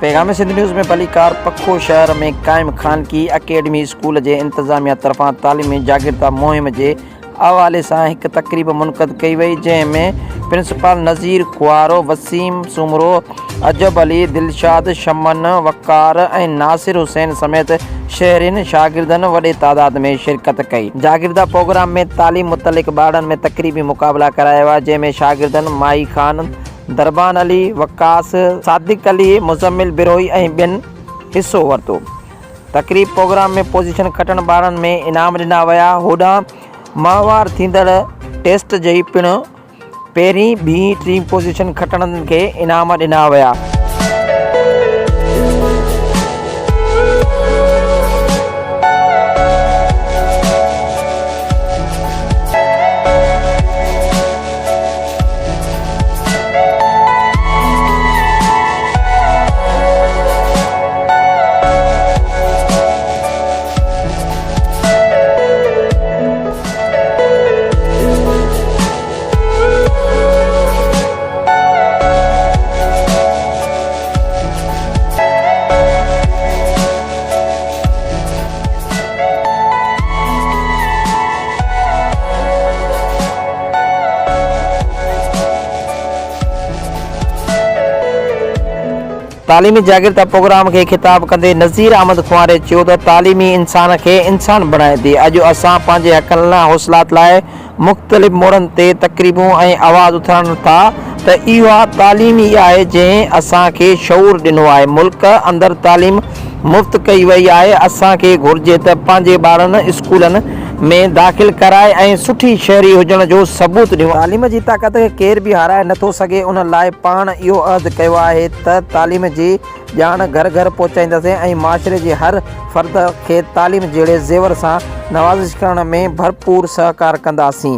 पैगाम सिंध न्यूज़ में भलीकार पखो शहर में क़ाइम ख़ानगी अकेडमी स्कूल के इंतज़ामिया तरफ़ां तालीमी जागरूकता मुहिम के हवाले से एक तकरीब मुनक़द कई वई, जैमें प्रिंसिपल नज़ीर खुआरो, वसीम सुमरो, अजब अली, दिलशाद, शमन, वक़ार और नासिर हुसैन समेत शहरीन शागिर्दन वडे तादाद में शिरकत कई। जागीरदा प्रोग्राम में तालीम मुतलिक ॿारनि में तकरीबी मुक़ाबला कराया हुआ, जैमें शागिर्दन माई खान, दरबान अली, वकास, सादिक अली, मुजम्मिल बिरोही ऐं ॿियनि हिस्सो वरितो। तकरीब प्रोग्राम में पोजीशन खटण ॿारनि में इनाम ॾिना विया। होॾां माहवार थींदड़ टेस्ट जी पिणु पहिरीं ॿी टीं पोजीशन खटणनि खे इनाम ॾिना विया। तालीमी जागरूकता प्रोग्राम के खिताब कंदे नज़ीर अहमद खुआरे चयो त तालीमी इंसान के इंसान बनाए थी। अॼु असां पंहिंजे हक़नि लाइ हौसलात लाइ मुख़्तलिफ़ मोड़नि ते तकरीबूं ऐं आवाज़ उथारण था त इहा तालीम ई आहे जंहिं असांखे शऊर ॾिनो आहे। मुल्क अंदरि तालीम मुफ़्त कई वई आहे। असांखे घुर्जे त पंहिंजे ॿारनि स्कूलनि में दाख़िल कराए ऐं सुठी शहरी हुजण जो सबूत ॾियो। तालीम जी ताक़त खे केर बि हाराए नथो सघे। उन लाइ पाण इहो अहद कयो आहे त तालीम जी ॼाण घर घर पहुचाईंदासीं ऐं माशरे जे हर फ़र्द खे तालीम जहिड़े ज़ेवर सां नवाज़िश करण में भरपूर सहकार कंदासीं।